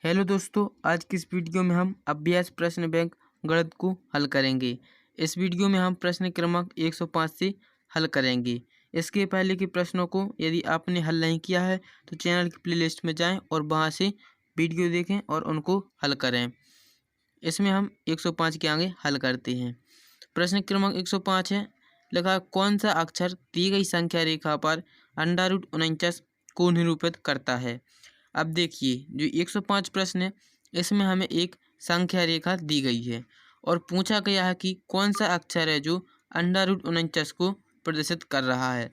Hello दोस्तों, आज की इस वीडियो में हम अभ्यास प्रश्न बैंक गणित को हल करेंगे। इस वीडियो में हम प्रश्न क्रमांक 105 से हल करेंगे। इसके पहले के प्रश्नों को यदि आपने हल नहीं किया है तो चैनल की प्लेलिस्ट में जाएं और वहां से वीडियो देखें और उनको हल करें। इसमें हम 105 के आगे हल करते हैं। प्रश्न क्रमांक 105 है, लिखा कौन सा अक्षर दी गई संख्या रेखा पर √49 को निरूपित करता है। अब देखिए, जो 105 प्रश्न है इसमें हमें एक संख्या रेखा दी गई है और पूछा गया है कि कौन सा अक्षर है जो √49 को प्रदर्शित कर रहा है।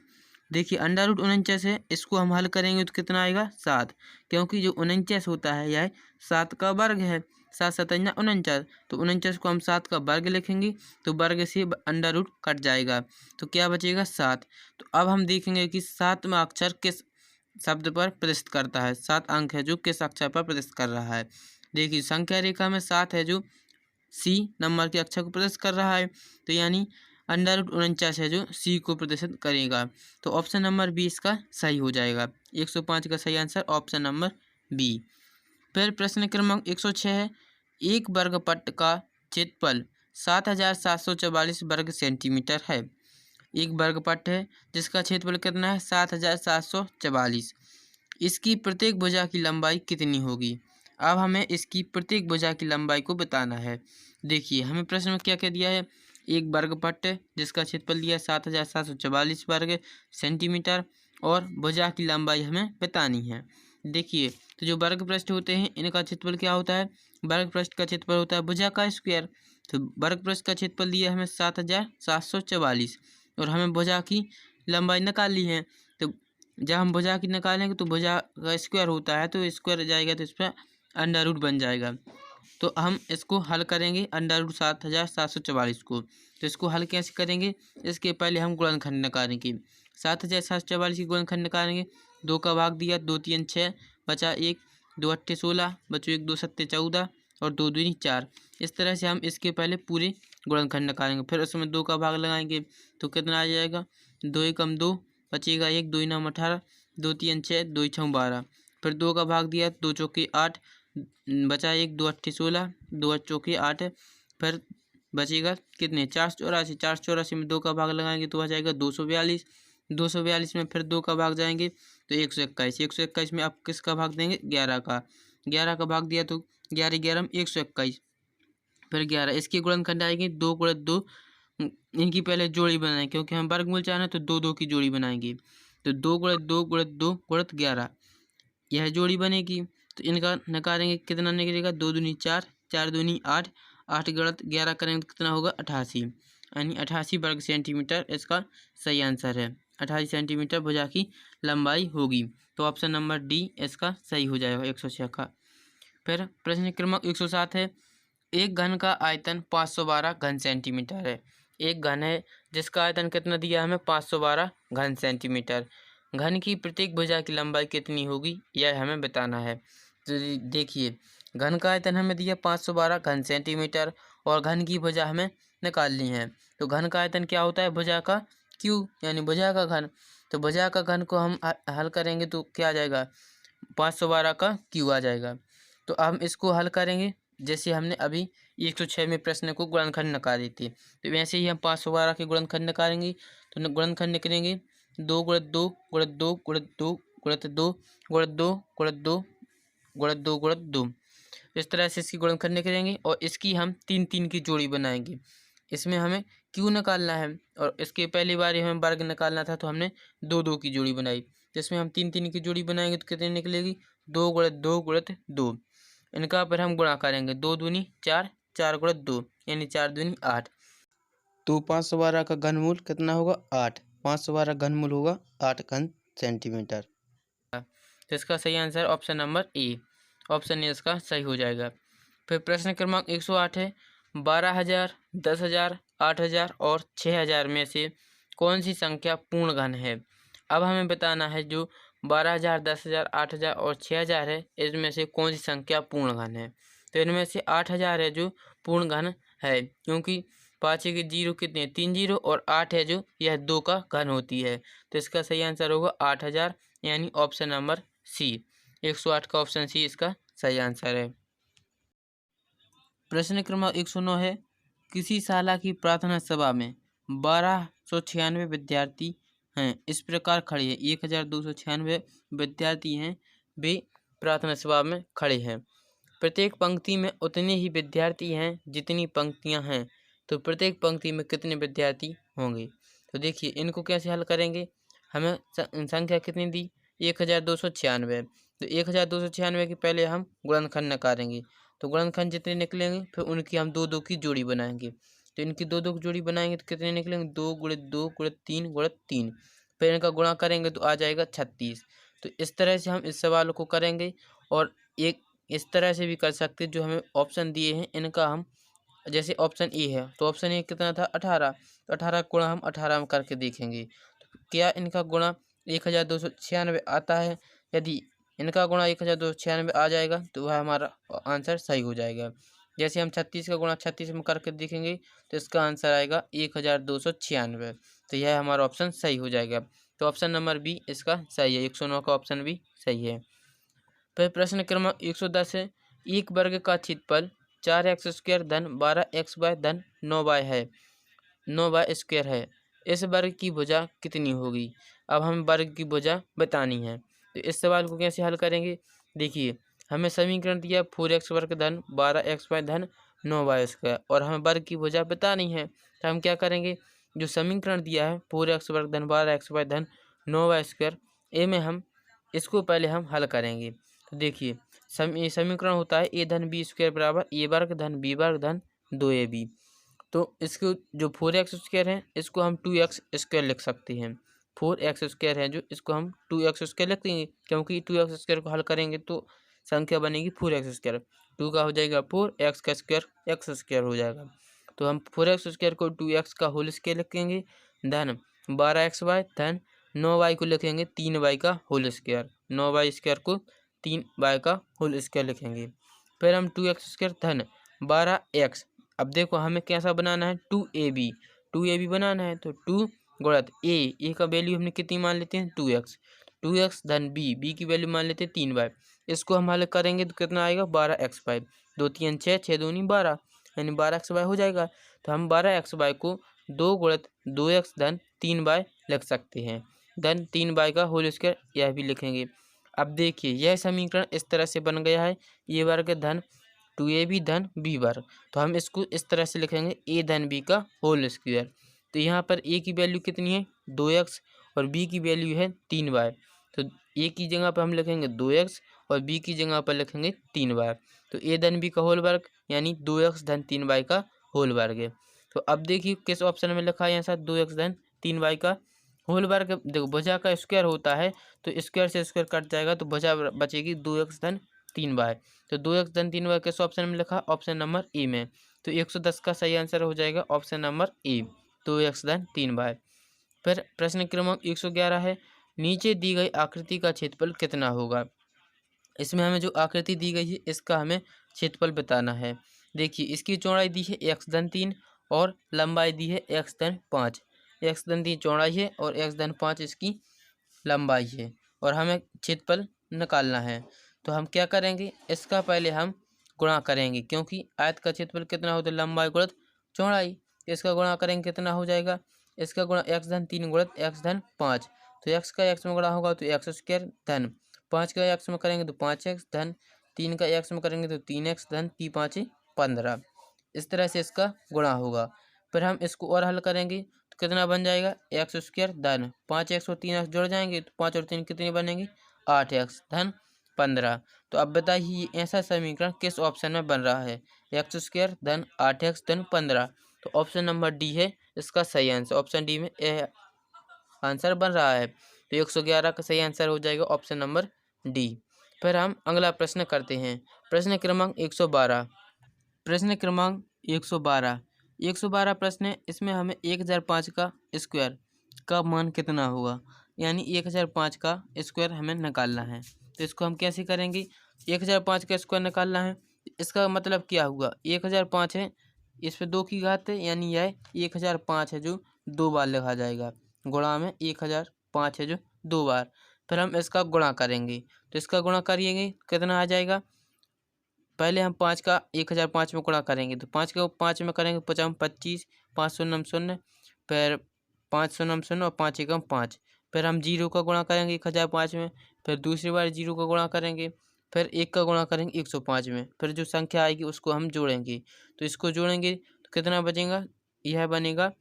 देखिए, √49 है, इसको हम हल करेंगे तो कितना आएगा 7, क्योंकि जो 49 होता है यह 7 का वर्ग है। 7 7 49, तो 49 को हम 7 का वर्ग लिखेंगे तो वर्ग से अंडर रूट कट जाएगा तो क्या बचेगा 7। तो अब हम देखेंगे कि 7वां अक्षर किस शब्द पर प्रदर्शित करता है। 7 अंक है जो किस अक्षर पर प्रदर्शित कर रहा है। देखिए, संख्या रेखा में 7 है जो सी नंबर के अक्षर को प्रदर्शित कर रहा है, तो यानी √49 है जो सी को प्रदर्शित करेगा। तो ऑप्शन नंबर बी इसका सही हो जाएगा। 105 का सही आंसर ऑप्शन नंबर बी। फिर प्रश्न क्रमांक 106 है, एक वर्गपट का क्षेत्रफल 7,744 वर्ग सेंटीमीटर है। एक वर्गपट है जिसका क्षेत्रफल कितना है 7,744। इसकी प्रत्येक भुजा की लंबाई कितनी होगी। अब हमें इसकी प्रत्येक भुजा की लंबाई को बताना है। देखिए, हमें प्रश्न में क्या क्या दिया है, एक वर्गपट है जिसका क्षेत्रफल दिया है 7,744 वर्ग सेंटीमीटर और भुजा की लंबाई हमें बतानी है। देखिए, तो जो वर्ग पृष्ठ होते हैं इनका क्षेत्रफल क्या होता है, वर्ग पृष्ठ का क्षेत्रफल होता है भुजा का स्क्वायर। तो वर्ग पृष्ठ का क्षेत्रफल दिया है हमें 7,744 और हमें भुजा की लंबाई निकालनी है। तो जब हम भुजा की निकालेंगे तो भुजा का स्क्वायर होता है, तो स्क्वायर जाएगा तो इस पर अंडर रूट बन जाएगा। तो हम इसको हल करेंगे √7,744 को। तो इसको हल कैसे करेंगे, इसके पहले हम गुणनखंड निकालेंगे। 7,744 की गुणनखंड निकालेंगे। 2 का भाग दिया, 2 3 6 बचा 1, 2 8 16 बचो 1, 2 7 14 और 2 दूनी 4। इस तरह से हम इसके पहले पूरे गुणनखंड निकालेंगे। फिर उसमें 2 का भाग लगाएंगे तो कितना आ जाएगा, 2 एकम 2 बचेगा 1, 2 9 18, 2 3 6 2 6 12। फिर 2 का भाग दिया, 2 चौके 8 बचा 1, 2 8 16, 2 चौके 8। फिर बचेगा कितने 484। 484 में 2 का भाग लगाएंगे तो आ जाएगा 242। 242 में फिर 2 का भाग जाएंगे तो 121। 121 में आप किसका भाग देंगे, 11 का। 11 का भाग दिया तो 11 11 121। फिर 11 इसकी गुणनखंड आएगी 2 गुणित 2। इनकी पहले जोड़ी बनाएंगे क्योंकि हम वर्गमूल चाह रहे हैं तो 2 2 की जोड़ी बनाएंगे। तो 2 गुणित 2 गुणित 2 गुणित 11 यह जोड़ी बनेगी। तो इनका निकालेंगे, कितना निकलेगा 2 दूनी 4, 4 दूनी 8, 8 गुणित 11 करेंगे तो कितना होगा 88, यानी 88 वर्ग सेंटीमीटर इसका सही आंसर है। 88 सेंटीमीटर भुजा की लंबाई होगी। तो ऑप्शन नंबर डी इसका सही हो जाएगा 106 का। फिर प्रश्न क्रमांक 107 है, एक घन का आयतन 512 घन सेंटीमीटर है। एक घन है जिसका आयतन कितना दिया हमें 512 घन सेंटीमीटर। घन की प्रत्येक भुजा की लंबाई कितनी होगी यह हमें बताना है। तो देखिए, घन का आयतन हमें दिया 512 घन सेंटीमीटर और घन की भुजा हमें निकालनी है। तो घन का आयतन क्या होता है, भुजा का क्यू, यानी भुजा का घन। तो भुजा का घन को हम हल करेंगे तो क्या आ जाएगा, 512 का क्यू आ जाएगा। तो हम इसको हल करेंगे जैसे हमने अभी 106 में प्रश्न को गुणनखंड निकाली थी, तो वैसे ही हम 512 के गुणनखंड निकालेंगे। तो गुणनखंड निकलेंगे 2 गुणित 2 गुणित 2 गुणित 2 गुणित 2 गुणित 2 गुणित 2 गुणित 2 गुणित 2। इस तरह से इसकी गुणनखंड निकलेंगे और इसकी हम 3 3 की जोड़ी बनाएंगे। इसमें हमें क्यू निकालना है और इसके पहली बार हमें वर्ग निकालना था तो हमने 2 2 की जोड़ी बनाई। जिसमें हम 3 3 की जोड़ी बनाएंगे तो कितनी निकलेगी, 2 गुणित 2 गुणित 2। इनका फिर हम गुणा करेंगे, 2 दूनी 4, 4 गुणित 2 यानी 4 दूनी 8। तो 512 का घनमूल कितना होगा 8। 512 घनमूल होगा 8 घन सेंटीमीटर। तो इसका सही answer option number A, option A इसका सही हो जाएगा। फिर प्रश्न क्रमांक 108 है, 12,000, 10,000, 8,000 और 6,000 में से कौन सी संख्या पूर्ण घन है। अब हमें बताना है जो 12,000, 10,000, 8,000 और 6,000 है, इसमें से कौन सी संख्या पूर्ण घन है। तो इनमें से 8,000 है जो पूर्ण घन है, क्योंकि पाँच के जीरो कितने 3 जीरो और 8 है जो यह 2 का घन होती है। तो इसका सही आंसर होगा 8,000, यानी ऑप्शन नंबर सी, 108 का ऑप्शन सी इसका सही आंसर है। प्रश्न क्रमांक 109 है, किसी शाला की प्रार्थना सभा में 1296 विद्यार्थी हैं, इस प्रकार खड़े हैं। 1296 विद्यार्थी हैं, वे प्रार्थना सभा में खड़े हैं। प्रत्येक पंक्ति में उतने ही विद्यार्थी हैं जितनी पंक्तियां हैं, तो प्रत्येक पंक्ति में कितने विद्यार्थी होंगे। तो देखिए इनको कैसे हल करेंगे। हमें संख्या कितनी दी, 1296। तो 1296 के पहले हम गुणनखंड निकालेंगे, तो गुणनखंड जितने निकलेंगे फिर उनकी हम दो दो की जोड़ी बनाएंगे। तो इनकी दो दो की जोड़ी बनाएंगे तो कितने निकलेंगे, 2 गुणित 2 गुणित 3 गुणित 3। फिर इनका गुणा करेंगे तो आ जाएगा 36। तो इस तरह से हम इस सवाल को करेंगे। और एक इस तरह से भी कर सकते जो हमें ऑप्शन दिए हैं इनका हम, जैसे ऑप्शन ए है तो ऑप्शन ए कितना था 18, तो 18 गुणा हम 18 में करके देखेंगे तो क्या इनका गुणा 1296 आता है। यदि इनका गुणा 1296 आ जाएगा तो वह हमारा आंसर सही हो जाएगा। जैसे हम 36 का गुणा 36 में करके देखेंगे तो इसका आंसर आएगा 1296। तो यह हमारा ऑप्शन सही हो जाएगा। तो ऑप्शन नंबर बी इसका सही है, 109 का ऑप्शन भी सही है। फिर प्रश्न क्रमांक 110 है, एक वर्ग का क्षेत्रफल 4x² धन 12x धन 9y है, 9y² है। इस वर्ग की भुजा कितनी होगी। अब हमें वर्ग की भुजा बतानी है, तो इस सवाल को कैसे हल करेंगे। देखिए हमें समीकरण दिया 4x वर्ग धन 12xy धन 9y² और हमें वर्ग की भुजा बतानी है। तो हम क्या करेंगे, जो समीकरण दिया है 4x वर्ग धन 12xy धन 9y², ए में हम इसको पहले हम हल करेंगे। तो देखिए समीकरण होता है ए धन बी स्क्वायर बराबर ए वर्ग धन बी वर्ग धन 2ab। तो इसको जो 4x² है इसको हम 2x² लिख सकते हैं। 4x² है जो, इसको हम 2x² लिख देंगे, क्योंकि 2x² को हल करेंगे तो संख्या बनेगी 4x²। 2 का हो जाएगा 4, x का स्क्वायर x² हो जाएगा। तो हम 4x² को 2x का होल स्क्वायर लिखेंगे, धन 12xy धन 9y को लिखेंगे 3y का होल स्क्वायर, 9y² को 3y का होल स्क्वायर लिखेंगे। फिर हम 2x² धन 12x, अब देखो हमें कैसा बनाना है 2ab बनाना है। तो 2 गुणित ए का वैल्यू हमने कितनी मान लेते हैं 2x धन बी की वैल्यू मान लेते हैं 3y। इसको हम हल करेंगे तो कितना आएगा 12xy, 2 3 6 6 दूनी 12, यानी 12xy हो जाएगा। तो हम 12xy को 2 गुणित 2x धन 3y लिख सकते हैं, धन 3y का होल स्क्वायर यह भी लिखेंगे। अब देखिए यह समीकरण इस तरह से बन गया है, ए वर्ग धन 2ab धन बी वर्ग। तो हम इसको इस तरह से लिखेंगे ए धन बी का होल स्क्वायर। तो यहाँ पर ए की वैल्यू कितनी है 2x और बी की वैल्यू है 3y। तो ए की जगह पर हम लिखेंगे 2x और बी की जगह पर लिखेंगे 3y। तो ए धन बी का होल वर्ग यानी 2x धन 3y का होल वर्ग है। तो अब देखिए किस ऑप्शन में लिखा है यहाँ साथ 2x धन 3y का होल वर्ग। देखो भुजा का स्क्वायर होता है तो स्क्वायर से स्क्वायर कट जाएगा तो भुजा बचेगी 2x धन 3y। तो 2x धन 3y किस ऑप्शन में लिखा, ऑप्शन नंबर ए में। तो 110 का सही आंसर हो जाएगा ऑप्शन नंबर ए, 2x धन 3y। फिर प्रश्न क्रमांक 111 है, नीचे दी गई आकृति का क्षेत्रफल कितना होगा। इसमें हमें जो आकृति दी गई है इसका हमें क्षेत्रफल बताना है। देखिए इसकी चौड़ाई दी है x धन 3 और लंबाई दी है x धन 5। x धन 3 चौड़ाई है और x धन 5 इसकी लंबाई है और हमें क्षेत्रफल निकालना है। तो हम क्या करेंगे, इसका पहले हम गुणा करेंगे, क्योंकि आयत का क्षेत्रफल कितना होता है लंबाई गुणित चौड़ाई। इसका गुणा करेंगे कितना हो जाएगा, इसका गुणा x धन 3 गुणित x धन 5। तो x का x में गुणा होगा तो x² धन 5 का x में करेंगे तो 5x धन 3 का x में करेंगे तो 3x धन 3 5 15। इस तरह से इसका गुणा होगा। फिर हम इसको और हल करेंगे तो कितना बन जाएगा x² धन 5x और 3x जुड़ जाएंगे तो 5 और 3 कितने बनेंगे 8x धन 15। तो अब बताइए ऐसा समीकरण किस ऑप्शन में बन रहा है, x² धन 8x धन 15। तो ऑप्शन नंबर डी है इसका सही आंसर, ऑप्शन डी में आंसर बन रहा है। तो 111 का सही आंसर हो जाएगा ऑप्शन नंबर डी। फिर हम अगला प्रश्न करते हैं, प्रश्न क्रमांक 112। प्रश्न क्रमांक 112 प्रश्न है, इसमें हमें 1005 का स्क्वायर का मान कितना होगा, यानी 1005 का स्क्वायर हमें निकालना है। तो इसको हम कैसे करेंगे, 1005 का स्क्वायर निकालना है, इसका मतलब क्या हुआ 1005 है, इस पर 2 की घात है, यानी यह 1005 है जो 2 बार लिखा जाएगा, गुणा में 1005 है जो 2 बार। फिर हम इसका गुणा करेंगे, तो इसका गुणा करिएंगे कितना आ जाएगा पहले हम 5 का 1005 में गुणा करेंगे, तो 5 को 5 में करेंगे 5 25, 5 शून्य 0, फिर 5 शून्य 0 और 5 एकम 5। फिर हम 0 का गुणा करेंगे 1005 में, फिर दूसरी बार 0 का गुणा करेंगे, फिर 1 का गुणा करेंगे 105 में, फिर जो संख्या आएगी उसको हम जोड़ेंगे। तो इसको जोड़ेंगे तो कितना बचेगा, यह बनेगा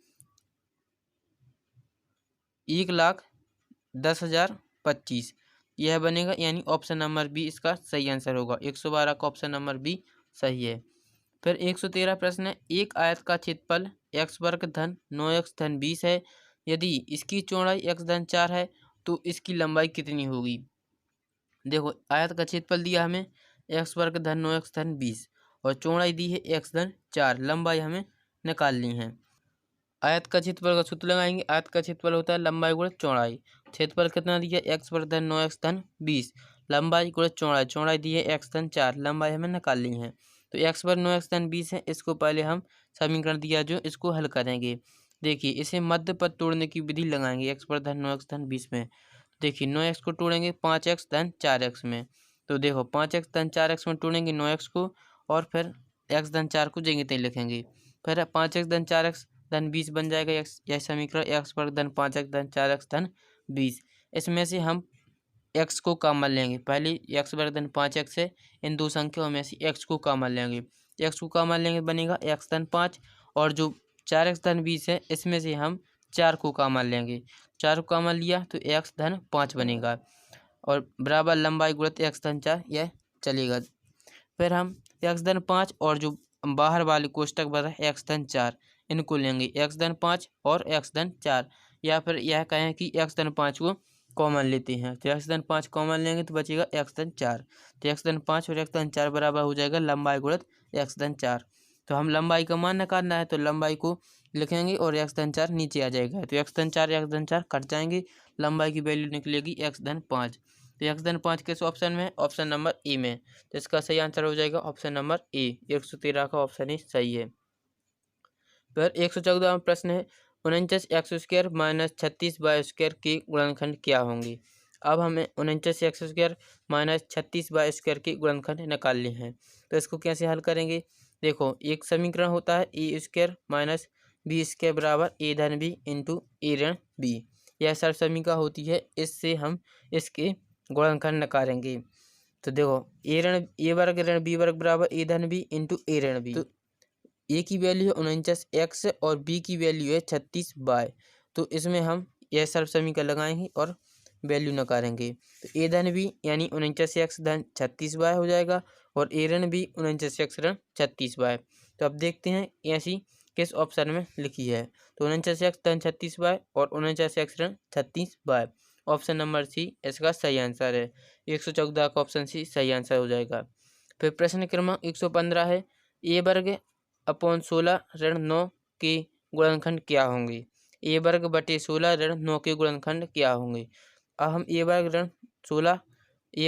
1,10,025 यह बनेगा, यानी ऑप्शन नंबर बी इसका सही आंसर होगा। 112 का ऑप्शन नंबर बी सही है। फिर 113 प्रश्न है, एक आयत का क्षेत्रफल x वर्ग धन 9x धन 20 है। यदि इसकी चौड़ाई x धन 4 है तो इसकी लंबाई कितनी होगी। देखो आयत का क्षेत्रफल दिया हमें x वर्ग धन 9x धन 20 और चौड़ाई दी है x धन 4, लंबाई हमें निकालनी है। आयत का क्षेत्रफल का सूत्र लगाएंगे। आयत का क्षेत्रफल होता है लंबाई गुणित चौड़ाई। क्षेत्रफल कितना दिया है, x वर्ग धन 9x धन 20, लंबाई गुणित चौड़ाई, चौड़ाई दी है x धन 4, लंबाई हमें निकालनी है। तो x वर्ग 9x धन 20 है, इसको पहले हम समीकरण दिया जो इसको हल करेंगे। देखिए इसे मध्य पद तोड़ने की विधि लगाएंगे x वर्ग धन 9x धन 20 में। देखिए 9x को तोड़ेंगे 5x धन 4x में, तो देखो 5x धन 4x में तोड़ेंगे 9x को और फिर x धन 4 को जगह तय लिखेंगे। फिर 5x धन 4x धन 20 बन जाएगा यह समीकरण, x वर्ग धन 5x धन 4x धन 20। इसमें से हम x को कॉमन लेंगे। पहले x वर्ग धन 5x है, इन दो संख्याओं में से x को कॉमन लेंगे। x को कॉमन लेंगे बनेगा x धन 5, और जो 4x धन 20 है इसमें से हम 4 को कॉमन लेंगे। 4 को कॉमन लिया तो x धन 5 बनेगा और बराबर लंबाई गुणित x धन 4 यह चलेगा। फिर हम x धन 5 और जो बाहर वाले कोष्टक बना है x धन 4, इनको लेंगे x धन 5 और x धन 4, या फिर यह कहें कि x धन 5 को कॉमन लेते हैं। तो x धन 5 कॉमन लेंगे तो बचेगा x धन 4। तो x धन 5 और x धन 4 बराबर हो जाएगा लंबाई गुणित x धन 4। तो हम लंबाई का मान निकालना है तो लंबाई को लिखेंगे और x धन 4 नीचे आ जाएगा। तो x धन 4 कट जाएंगे, लंबाई की वैल्यू निकलेगी x धन 5। तो x धन 5 किस ऑप्शन में है, ऑप्शन नंबर ए में। तो इसका सही आंसर हो जाएगा ऑप्शन नंबर ए, 113 का ऑप्शन ही सही है। फिर 114वां प्रश्न है, 49x² माइनस 36y² के गुणनखंड क्या होंगे। अब हमें 49x² माइनस 36y² के गुणनखंड निकालने हैं। तो इसको कैसे हल करेंगे, देखो एक समीकरण होता है a² माइनस b² बराबर a धन b इंटू a ऋण b, यह सर्व समीकरण होती है। इससे हम इसके गुणनखंड निकालेंगे। तो देखो a वर्ग ऋण b वर्ग बराबर a धन b इंटू a ऋण b। तो a की वैल्यू है 49x और b की वैल्यू है 36y। तो इसमें हम यह सर्व समीकरण लगाएंगे और वैल्यू निकालेंगे। तो a धन b यानी 49x धन 36y हो जाएगा और a ऋण b 49x ऋण 36y। तो अब देखते हैं ऐसी किस ऑप्शन में लिखी है। तो 49x धन 36y और 49x ऋण 36y, ऑप्शन नंबर सी इसका सही आंसर है। 114 का ऑप्शन सी सही आंसर हो जाएगा। फिर प्रश्न क्रमांक 115 है, a वर्ग अपॉन 16 ऋण 9 के गुणनखंड क्या होंगे। a वर्ग बटे 16 ऋण 9 के गुणनखंड क्या होंगे। अब हम a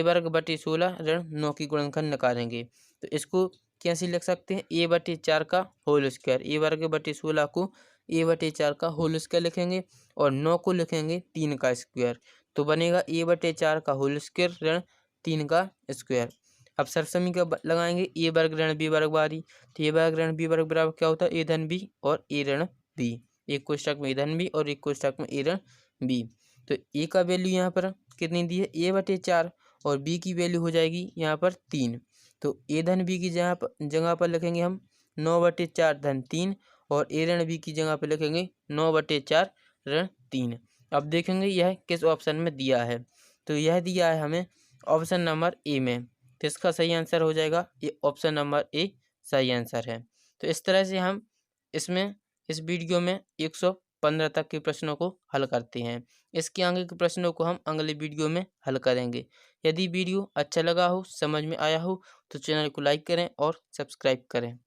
वर्ग बटे 16 ऋण 9 की गुणनखंड निकालेंगे। तो इसको कैसे लिख सकते हैं, a बटे 4 का होल स्क्वायर। a वर्ग बटे 16 को a बटे 4 का होल स्क्वायर लिखेंगे और 9 को लिखेंगे 3 का स्क्वायर। तो बनेगा a बटे 4 का होल स्क्वायर ऋण 3 का स्क्वायर। अब सर्व समीकरण लगाएंगे a वर्ग ऋण b वर्ग बारी। तो a वर्ग ऋण b वर्ग बराबर क्या होता है, a धन b और a ऋण b। एक कोष्टक में a धन b और एक कोष्टक में a ऋण b। तो a का वैल्यू यहाँ पर कितनी दी है, a बटे 4 और b की वैल्यू हो जाएगी यहाँ पर 3। तो a धन b की जगह पर लिखेंगे हम 9 बटे 4 धन 3 और a ऋण b की जगह पर लिखेंगे 9 बटे 4 ऋण 3। अब देखेंगे यह किस ऑप्शन में दिया है। तो यह दिया है हमें ऑप्शन नंबर ए में। तो इसका सही आंसर हो जाएगा ये ऑप्शन नंबर ए सही आंसर है। तो इस तरह से हम इस वीडियो में 115 तक के प्रश्नों को हल करते हैं। इसके आगे के प्रश्नों को हम अगले वीडियो में हल करेंगे। यदि वीडियो अच्छा लगा हो, समझ में आया हो तो चैनल को लाइक करें और सब्सक्राइब करें।